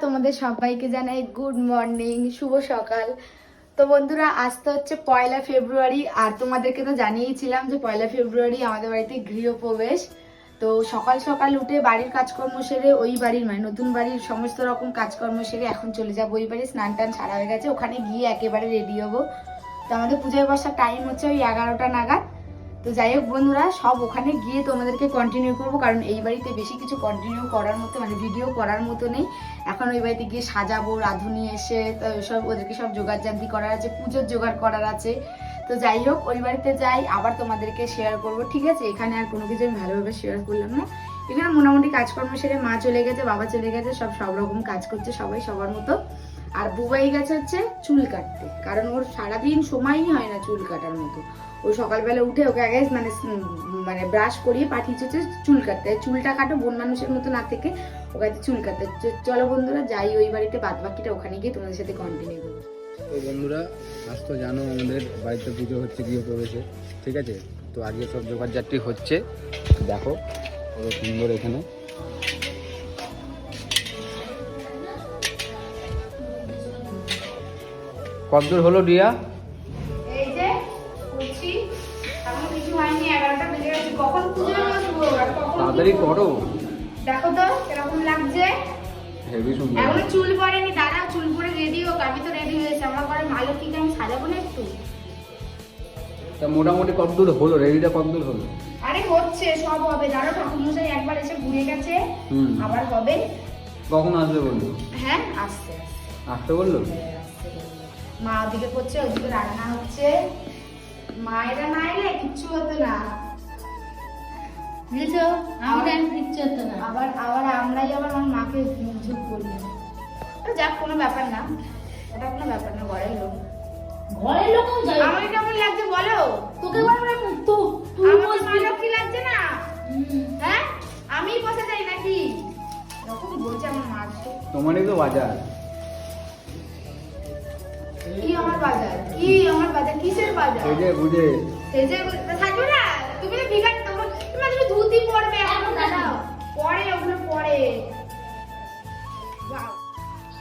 তোমাদের সবাইকে জানাই গুড মর্নিং, শুভ সকাল। তো বন্ধুরা, আজ তো হচ্ছে 1 ফেব্রুয়ারি, আর তোমাদেরকে তো জানিয়েছিলাম যে 1 ফেব্রুয়ারি আমাদের বাড়িতে গৃহপ্রবেশ। তো সকাল সকাল উঠে বাড়ির কাজকর্ম সেরে, ওই বাড়ির মানে নতুন বাড়ির সমস্ত রকম কাজকর্ম সেরে এখন চলে যাবো ওই বাড়ি। স্নান টান সারা হয়ে গেছে, ওখানে গিয়ে একেবারে রেডি হবো। তো আমাদের পূজায় বসার টাইম হচ্ছে ওই 11টা নাগাদ। তো যাই হোক বন্ধুরা, সব ওখানে গিয়ে তোমাদেরকে কন্টিনিউ করবো, কারণ এই বাড়িতে বেশি কিছু কন্টিনিউ করার মতো মানে ভিডিও করার মতো নেই। এখন ওই বাড়িতে গিয়ে সাজাবো, রাঁধুনি এসে সব ওদেরকে সব জোগাড় জান্তি করার আছে, পুজোর জোগাড় করার আছে। তো যাই হোক, ওই বাড়িতে যাই, আবার তোমাদেরকে শেয়ার করব, ঠিক আছে? এখানে আর কোনো কিছু আমি ভালোভাবে শেয়ার করলাম না। এখানে মোটামুটি কাজকর্ম সেরে মা চলে গেছে, বাবা চলে গেছে, সব রকম কাজ করছে সবাই সবার মতো। আর বুবাই গেছে হচ্ছে চুল কাটতে, কারণ ওর সারাদিন সময়ই হয় না চুল কাটার মতো। ও সকালবেলা উঠে ওকে আগে মানে ব্রাশ করিয়ে পাঠিয়েছে চুল কাটতে। চুলটা কাটো, বোন মানুষের মতো না থেকে ওকে চুল কাটতে। চলো বন্ধুরা যাই ওই বাড়িতে, বাদ বাকিটা ওখানে গিয়ে তোমাদের সাথে কন্টিনিউ করবো। তো বন্ধুরা, আজ তো জানো আমাদের বাড়িতে পুজো হচ্ছে গৃহপ্রবেশে, ঠিক আছে? তো আজকে সব জোগাড়জাটি হচ্ছে, দেখো কত সুন্দর। এখানে কতদূর হলো রিয়া? এই যে করছি, এখন কিছু হয়নি, 11টা বেজে গেছে। কখন পুজো বসবো? তাড়াতাড়ি করো। দেখো তো কিরকম লাগছে। হেভি সুন্দর। এখনো চুল পড়েনি, দাঁড়া চুল পরে রেডি হোক। আমি তো রেডি হয়েছি, আমার ঘরে মালতীকে আমি সাজাবো না একটু? তা মোটামুটি কতদূর হলো? রেডিটা কতদূর হলো? আরে হচ্ছে, সব হবে। দাঁড়া, ঠাকুরমশাই একবার এসে ঘুরে গেছে, আবার হবে। কখন আসবে বললো? হ্যাঁ, আসছে আসতে বললো? মা ওদিকে করছে, ওদিকে রান্না হচ্ছে। মায়েরা না এলে কিচ্ছু হতো না, বুঝেছো? আমাদের কিচ্ছু হতো না। আবার আমরাই আবার আমার মাকে ঝুঁক করি। যাক, কোনো ব্যাপার না, এটা কোনো ব্যাপার না, ঘরের লোক। ঘরের লোক আমার কেমন লাগছে বলো? তোকে বলবো তো, তুই আমার মানব কি লাগছে না? হ্যাঁ, আমি বসে যাই নাকি? এরকম বলছে আমার মা। তোমারই তো বাজার। কি আমার বাজার? কি আমার বাজার? কিসের বাজার? এই যে বুঝে এই যে থাকবে না, তুমি তো ভিখারি। তুমি ধুতি পরবে এখন, দাঁড়াও পরে, ওগুলো পরে।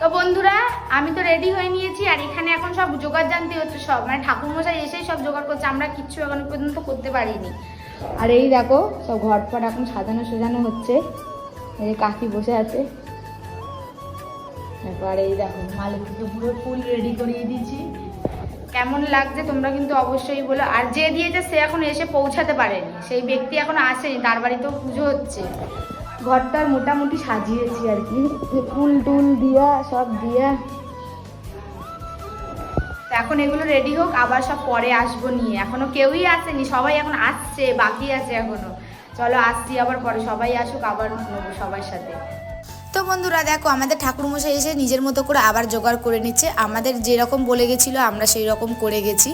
তো বন্ধুরা, আমি তো রেডি হয়ে নিয়েছি, আর এখানে এখন সব জোগাড় জানতে হচ্ছে, সব মানে ঠাকুরমশাই এসেই সব জোগাড় করছে, আমরা কিচ্ছু এখনো পর্যন্ত করতে পারিনি। আর এই দেখো সব ঘরপট এখন সাজানো হচ্ছে। এই যে কাকি বসে আছে, তারপর এই দেখো মালিককে পুরো ফুল রেডি করিয়ে দিয়েছি। কেমন লাগছে তোমরা কিন্তু অবশ্যই বলো। আর যে দিয়েছে সে এখন এসে পৌঁছাতে পারেনি, সেই ব্যক্তি এখন আসেনি, তার বাড়িতেও পুজো হচ্ছে। ঘরটা মোটামুটি সাজিয়েছি আর কি, ফুল টুল দিয়া সব দিয়া। এখন এগুলো রেডি হোক, আবার সব পরে আসবো নিয়ে। এখনো কেউই আসেনি, সবাই এখন আসছে, বাকি আছে এখনো। চলো আসছি আবার পরে, সবাই আসুক, আবার নেবো সবার সাথে। তো বন্ধুরা দেখো, আমাদের ঠাকুরমশাই এসে নিজের মতো করে আবার জোগাড় করে নিচ্ছে। আমাদের যেরকম বলে গেছিলো আমরা সেই রকম করে গেছি।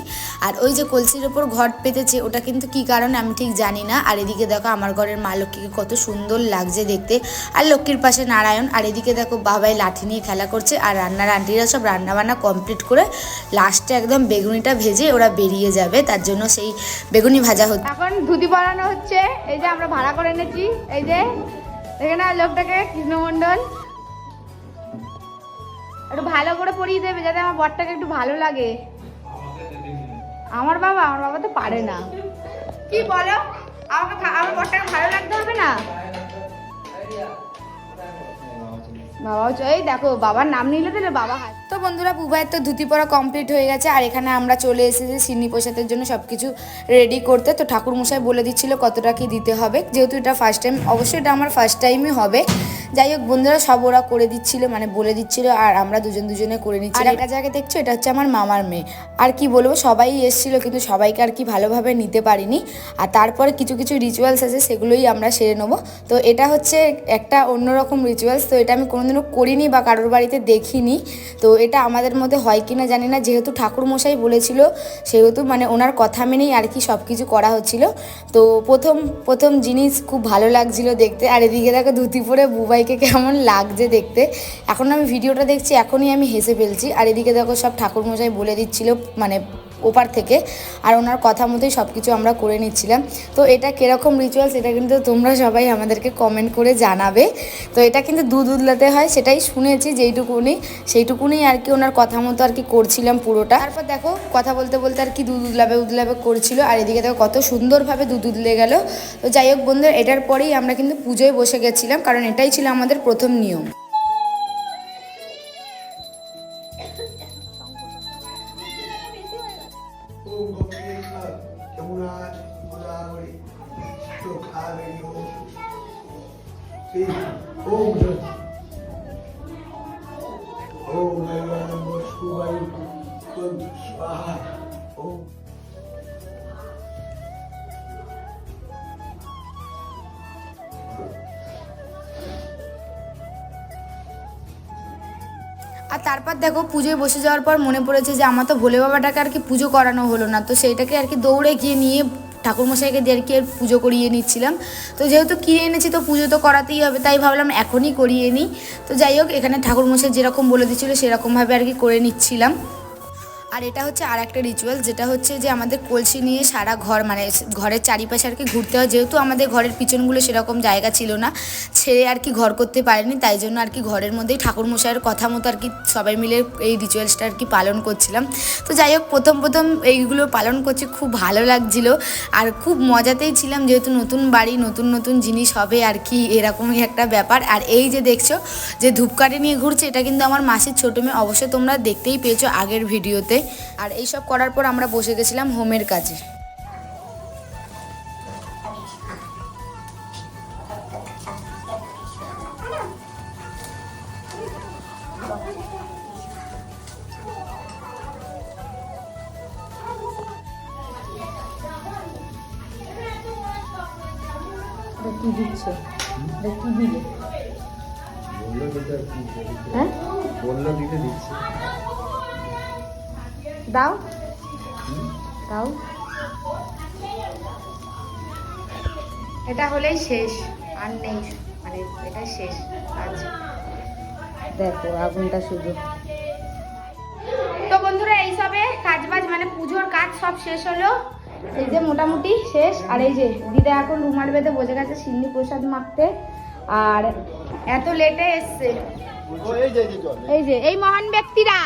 আর ওই যে কলসির ওপর ঘট পেতেছে, ওটা কিন্তু কি কারণে আমি ঠিক জানি না। আর এদিকে দেখো আমার ঘরের মা লক্ষ্মীকে কত সুন্দর লাগছে দেখতে, আর লক্ষ্মীর পাশে নারায়ণ। আর এদিকে দেখো বাবাই লাঠি নিয়ে খেলা করছে, আর রান্নার আন্টিরা সব রান্নাবান্না কমপ্লিট করে লাস্টে একদম বেগুনিটা ভেজে ওরা বেরিয়ে যাবে, তার জন্য সেই বেগুনি ভাজা হচ্ছে। এখন ধুতি পরানো হচ্ছে, এই যে আমরা ভাড়া করে এনেছি, এই যে দেখে না লোকটাকে, কৃষ্ণমন্ডল। একটু ভালো করে পরিয়ে দেবে যাতে আমার বরটাকে একটু ভালো লাগে। আমার বাবা তো পারে না। কি বলো, আমার বরটাকে ভালো লাগতে হবে না? বাবাও এই দেখো, বাবার নাম নিলে তাহলে বাবা হয়। তো বন্ধুরা, বুবাইয়ের তো ধুতি পরা কমপ্লিট হয়ে গেছে, আর এখানে আমরা চলে এসেছি সিন্নি প্রসাদের জন্য সব কিছু রেডি করতে। তো ঠাকুরমশাই বলে দিচ্ছিল কতটা কি দিতে হবে, যেহেতু এটা ফার্স্ট টাইম, অবশ্যই এটা আমার ফার্স্ট টাইমই হবে। যাই হোক বন্ধুরা, সব ওরা করে দিচ্ছিল, মানে বলে দিচ্ছিল, আর আমরা দুজনে করে নিচ্ছি। আর একটা জায়গায় দেখছো, এটা হচ্ছে আমার মামার মেয়ে। আর কি বলবো, সবাই এসেছিল, কিন্তু সবাইকে আর কি ভালোভাবে নিতে পারিনি। আর তারপরে কিছু রিচুয়ালস আছে, সেগুলোই আমরা সেরে নেবো। তো এটা হচ্ছে একটা অন্যরকম রিচুয়ালস, তো এটা আমি কোনোদিনও করিনি বা কারোর বাড়িতে দেখিনি। তো এটা আমাদের মধ্যে হয় কি না জানি না, যেহেতু ঠাকুরমশাই বলেছিল সেহেতু মানে ওনার কথা মেনেই আর কি সব কিছু করা হচ্ছিল। তো প্রথম জিনিস খুব ভালো লাগছিল দেখতে। আর এদিকে দেখো ধুতি পরে বুবাইকে কেমন লাগছে দেখতে। এখন আমি ভিডিওটা দেখছি, এখনই আমি হেসে ফেলছি। আর এদিকে দেখো সব ঠাকুরমশাই বলে দিচ্ছিল মানে ওপার থেকে, আর ওনার কথা মতোই সব কিছু আমরা করে নিচ্ছিলাম। তো এটা কীরকম রিচুয়ালস এটা কিন্তু তোমরা সবাই আমাদেরকে কমেন্ট করে জানাবে। তো এটা কিন্তু দুধ উদলাতে হয়, সেটাই শুনেছি সেইটুকুনি আর কি ওনার কথা মতো আর কি করছিলাম পুরোটা। তারপর দেখো কথা বলতে বলতে আর কি দুধ উদলাবে করছিল, আর এদিকে দেখো কত সুন্দরভাবে দুধ উদলে গেল। তো যাই হোক বন্ধুরা, এটার পরেই আমরা কিন্তু পুজোয় বসে গেছিলাম, কারণ এটাই ছিল আমাদের প্রথম নিয়ম। আর তারপর দেখো পুজোয় বসে যাওয়ার পর মনে পড়েছে যে আমার তো ভোলে বাবাটাকে আর কি পুজো করানো হলো না, তো সেইটাকে আর কি দৌড়ে গিয়ে নিয়ে ঠাকুরমশাইকে দিয়ে আর কি পুজো করিয়ে নিচ্ছিলাম। তো যেহেতু কিনে এনেছি তো পুজো তো করাতেই হবে, তাই ভাবলাম এখনই করিয়ে নিই। তো যাই হোক, এখানে ঠাকুরমশাই যেরকম বলে দিচ্ছিলো সেরকমভাবে আর কি করে নিচ্ছিলাম। আর এটা হচ্ছে আর একটা রিচুয়াল, যেটা হচ্ছে যে আমাদের কলসি নিয়ে সারা ঘর মানে ঘরের চারিপাশে আর কি ঘুরতে হয়। যেহেতু আমাদের ঘরের পিছনগুলো সেরকম জায়গা ছিল না, ছেড়ে আর কি ঘর করতে পারেনি, তাই জন্য আর কি ঘরের মধ্যেই ঠাকুরমশাইয়ের কথা মতো আর কি সবাই মিলে এই রিচুয়ালসটা আর কি পালন করছিলাম। তো যাই হোক, প্রথম এইগুলো পালন করছি, খুব ভালো লাগছিলো আর খুব মজাতেই ছিলাম, যেহেতু নতুন বাড়ি নতুন জিনিস হবে আর কি, এরকমই একটা ব্যাপার। আর এই যে দেখছো যে ধূপকাঠি নিয়ে ঘুরছে, এটা কিন্তু আমার মাসির ছোটো মেয়ে, অবশ্যই তোমরা দেখতেই পেয়েছো আগের ভিডিওতে। আর এইসব করার পর আমরা বসে গেছিলাম হোমের কাজে। কি দিচ্ছে? কি দিলে? হ্যাঁ, বললো দিতে দিচ্ছি। দাও। এটা হলেই শেষ, আর নেই, মানে এটা শেষ কাজ। দেখো আগুনটা শুধু। তো বন্ধুরা, এইসবে কাজবাজ মানে পুজোর কাজ সব শেষ হলো, এই যে মোটামুটি শেষ। আর এই যে দিদা এখন রুমাল বেঁধে বসে গেছে সিন্নি প্রসাদ মাখতে। আর এত লেটে এসছে এই যে এই মহান ব্যক্তিরা,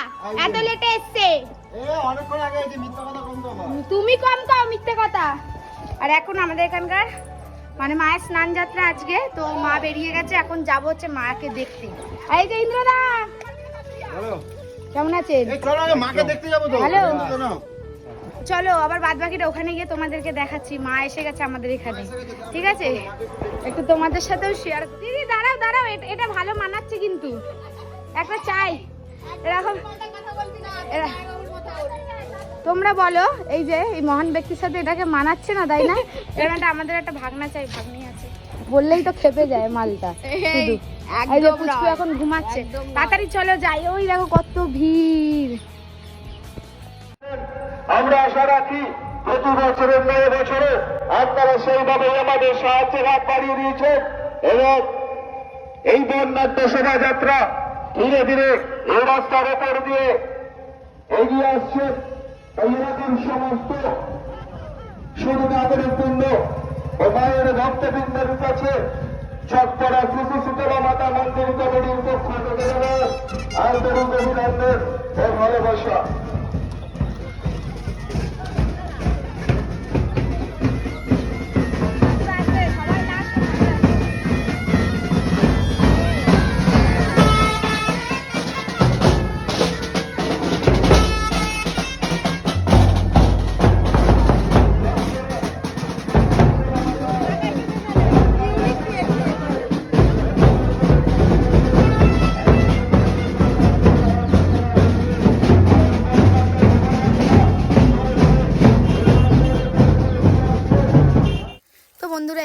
এত লেটে এসছে। তুমি কম কও মিথ্যে কথা। আর এখন আমাদের এখানকার মানে মায়ের স্নান যাত্রা আজকে, তো মা বেরিয়ে গেছে, এখন যাবো হচ্ছে মাকে দেখতে। এই যে ইন্দ্রদা, কেমন আছেন? ভালো, চলো আবার বাদ বাকিটা ওখানে গিয়ে তোমাদেরকে দেখাচ্ছি। মা এসে গেছে আমাদের এখানে, ঠিক আছে? একটু তোমাদের সাথেও শেয়ার। দিদি দাঁড়াও, এটা ভালো মানাচ্ছে কিন্তু, একটা চাই এরকম। তোমরা বলো, এই যে এই মহান ব্যক্তির সাথে এটাকে মানাচ্ছে না, তাই না? এরকম একটা আমাদের একটা ভাগনা চাই, ভাগ্নি আছে বললেই তো খেপে যায় মালটা শুধু। এই যে পুচকু এখন ঘুমাচ্ছে, তাড়াতাড়ি চলো যাই। ওই দেখো কত ভিড়। আমরা আশা রাখি প্রতি বছরের নয় বছরে আপনারা সেইভাবে আমাদের সাহায্যের হাত বাড়িয়ে দিয়েছেন, এবং এই বর্ণাঢ্য শোভাযাত্রা ধীরে ধীরে এই রাস্তার ওপর দিয়ে এগিয়ে আসছে। এইরকম সমস্ত শুধু নাগরিকবৃন্দ ও মায়ের ভক্তবৃন্দের কাছে চটপড়া শ্রী শীতলা মাতা মন্দির কমিটির পক্ষ থেকে আন্তরিক অভিনন্দন ও ভালোবাসা।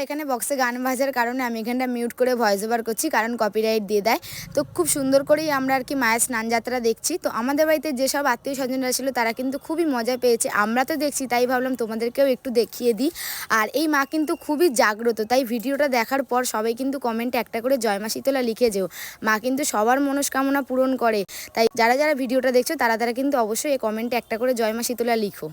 এখানে বক্সে গান বাজার কারণে আমি এখানটা মিউট করে ভয়েস ওভার করছি, কারণ কপিরাইট দিয়ে দেয়। তো খুব সুন্দর করেই আমরা আর কি মায়ের স্নান যাত্রা দেখছি। তো আমাদের বাড়িতে যেসব আত্মীয় স্বজনরা ছিল তারা কিন্তু খুবই মজা পেয়েছে, আমরা তো দেখছি, তাই ভাবলাম তোমাদেরকেও একটু দেখিয়ে দিই। আর এই মা কিন্তু খুবই জাগ্রত, তাই ভিডিওটা দেখার পর সবাই কিন্তু কমেন্টে একটা করে জয় মা শীতলা লিখে যেও। মা কিন্তু সবার মনস্কামনা পূরণ করে, তাই যারা যারা ভিডিওটা দেখছো তারা কিন্তু অবশ্যই এই কমেন্টে একটা করে জয় মা শীতলা লিখো।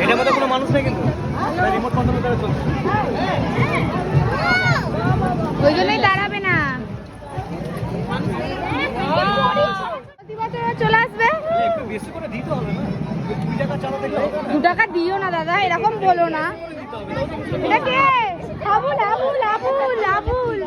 এটার মধ্যে কোনো মানুষ নেই কিন্তু রিমোট কন্ট্রোল করে চলছে, ওই জন্যই দাঁড়াবে না, চলে আসবে। একটু বেশি করে দিতে হবে না, 2 টাকা চালাতে গেলে 2 টাকা দিও না দাদা, এরকম বলো না। এটা কে? আবুল আবুল আবুল আবুল।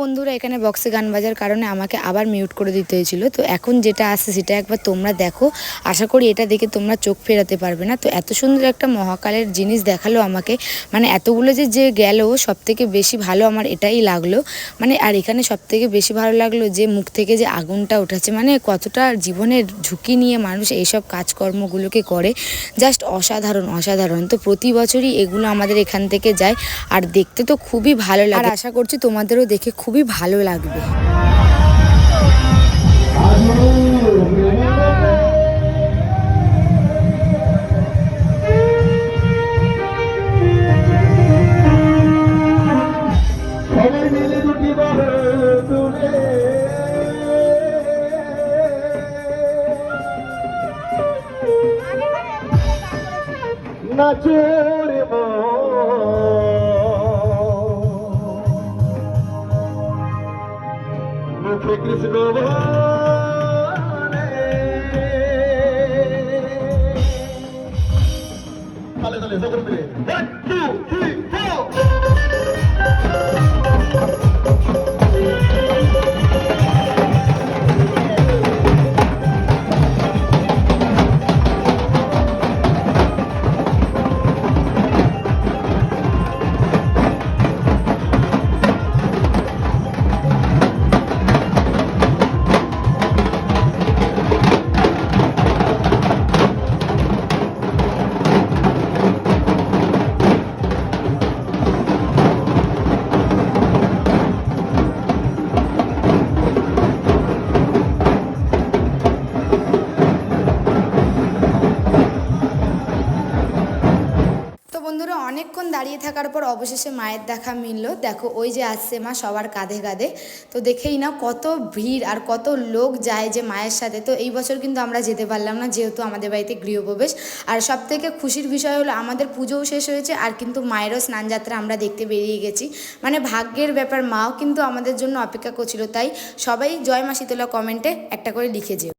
বন্ধুরা এখানে বক্সে গান বাজার কারণে আমাকে আবার মিউট করে দিতে হয়েছিল। তো এখন যেটা আসছে সেটা একবার তোমরা দেখো, আশা করি এটা দেখে তোমরা চোখ ফেরাতে পারবে না। তো এত সুন্দর একটা মহাকালের জিনিস দেখালো আমাকে, মানে এতগুলো যে গেল সব থেকে বেশি ভালো আমার এটাই লাগলো। মানে আর এখানে সব থেকে বেশি ভালো লাগলো যে মুখ থেকে যে আগুনটা উঠেছে, মানে কতটা জীবনের ঝুঁকি নিয়ে মানুষ এইসব কাজকর্মগুলোকে করে, জাস্ট অসাধারণ অসাধারণ। তো প্রতি বছরই এগুলো আমাদের এখান থেকে যায় আর দেখতে তো খুবই ভালো লাগে, আর আশা করছি তোমাদেরও দেখে খুবই ভালো লাগবে। সবাই মিলে দুটি বাহু তুলে নাচরে মুখে কৃষ্ণ তালে তালে সকল মিলে 1 2 3 তো বন্ধুরা অনেকক্ষণ দাঁড়িয়ে থাকার পর অবশেষে মায়ের দেখা মিললো। দেখো ওই যে আসছে মা সবার কাঁধে কাঁধে। তো দেখেই না কত ভিড় আর কত লোক যায় যে মায়ের সাথে। তো এই বছর কিন্তু আমরা যেতে পারলাম না, যেহেতু আমাদের বাড়িতে গৃহপ্রবেশ। আর সব থেকে খুশির বিষয় হলো আমাদের পুজোও শেষ হয়েছে আর কিন্তু মায়েরও স্নানযাত্রা আমরা দেখতে বেরিয়ে গেছি। মানে ভাগ্যের ব্যাপার, মাও কিন্তু আমাদের জন্য অপেক্ষা করছিল। তাই সবাই জয় মা শীতলা কমেন্টে একটা করে লিখে যেও।